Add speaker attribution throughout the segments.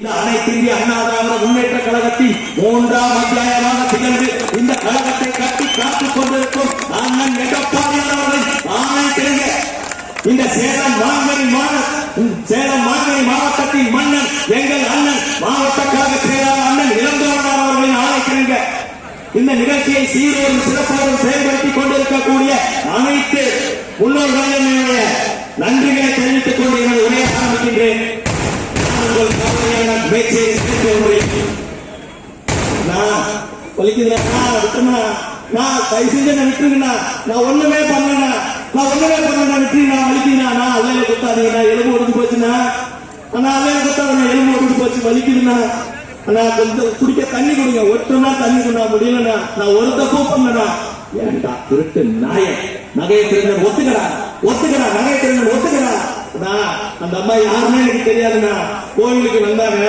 Speaker 1: அனைத்து இந்திய அண்ணா திராவிட முன்னேற்ற கழகத்தின் 3ஆம் அத்தியாயமாக திகழ்ந்து இந்த கழகத்தை கட்டி காத்துக் கொண்டிருக்கும் அண்ணன் எடப்பாடியார் அவர்கள் ஆணைக்கிழங்க இந்த சேலம் மாங்கனி மாவட்டத்தின் மன்னன் எங்கள் அண்ணன் மாவட்ட கழக செயலாளர் அண்ணன் இளங்கோவனார் அவர்களின் ஆணைக்கிழங்க இந்த நிகழ்ச்சியை சீரோடும் சிறப்போடும் செயல்படுத்திக் கொண்டிருக்கக்கூடிய அனைத்து முன்னோர்களுடைய நன்றிகளை தெரிவித்துக் கொண்டு எனது உரையை ஆரம்பிக்கின்றேன். ஒண்ணுமே பண்ண அல்லையில குத்தாதீங்கண்ணா, எலும்பு ஒடுத்து போச்சுன்னா அல்லையில குத்தாதீங்க, எலும்பு ஒடுத்து போச்சு வலிக்குதுண்ணா, கொஞ்சம் குடிக்க தண்ணி கொடுங்க, ஒட்டுனா தண்ணி கொடுங்க முடியலண்ணா, நான் ஒரு தப்பு பண்ணா ஏன்டா திருட்டு நாய நகையை திருநர் ஒத்துக்கடா நகையை திருநர் ஒத்துக்கடா. அந்த அம்மா யாருமே எனக்கு தெரியாதுண்ணா, கோயிலுக்கு வந்தாங்க,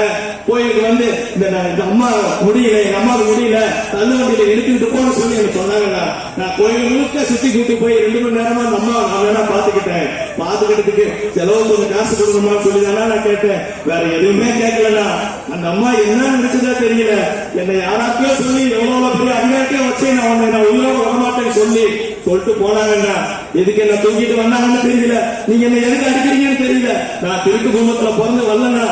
Speaker 1: கோயிலுக்கு வந்து இந்த அம்மா முடியல, எங்க அம்மாவுக்கு முடியல, தள்ளு வண்டியில எடுத்துக்கிட்டு போன சொல்லி எனக்கு சொன்னாங்கண்ணா. நான் கோயில் முழுக்க சுத்தி கூட்டி போய் 2 மணி நேரமா அந்த அம்மா நான் வேணா பாத்துக்கிட்டதுக்கு செலவு கொஞ்சம் காசு கொடுக்கணுமான்னு சொல்லி தானே நான் கேட்டேன், வேற எதுவுமே கேட்கலண்ணா. அந்த அம்மா என்ன நினைச்சதா தெரியல, என்னை யாராக்கையோ சொல்லி எவ்வளவு பெரிய அங்கேயே வச்சு நான் உயிரோட வரமாட்டேன்னு சொல்லிட்டு போனாங்கண்ணா. எதுக்கு என்ன தூக்கிட்டு வந்தாங்கன்னு தெரியல, நீங்க என்ன எதுக்கு அடிக்கிறீங்கன்னு தெரியல. நான் திருட்டு குடும்பத்துல பிறந்து வரலண்ணா,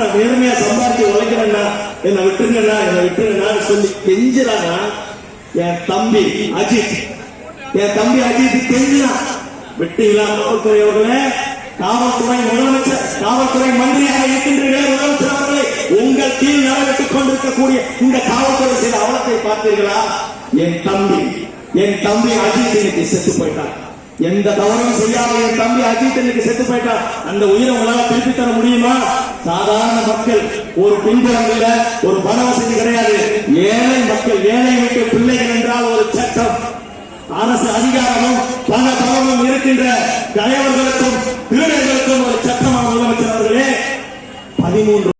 Speaker 1: நான் நேர்மையா சம்பாதிச்சு உழைக்கிறேன்னா, என்னை விட்டுருங்கண்ணா சொல்லி கெஞ்சுறாங்க. என் தம்பி அஜித் கெஞ்சுனா விட்டீங்களா? காவல்துறை அவர்களே, காவல்துறை முதலமைச்சர், காவல்துறை மந்திரியாக இருக்கின்ற முதலமைச்சர் அவர்களை உங்கள் கீழ் நிறைவேற்றிக் கொண்டிருக்கக்கூடிய இந்த காவல்துறை செய்த அவலத்தை பார்த்தீர்களா? என் தம்பி அஜித் இன்னைக்கு செத்து போயிட்டார். எந்த தவறும் செய்யாத என் தம்பி அஜித் இன்னைக்கு செத்து போயிட்டார். அந்த உயிரை உங்களால் திருப்பி தர முடியுமா? சாதாரண மக்கள், ஒரு பின்புறம் இல்ல, ஒரு பண வசதி கிடையாது, ஏழை மக்கள், ஏழை வீட்டு பிள்ளைகள் என்றால் ஒரு சட்டம், அரசு அதிகாரமும் பண பலமும் இருக்கின்ற தலைவர்களுக்கும்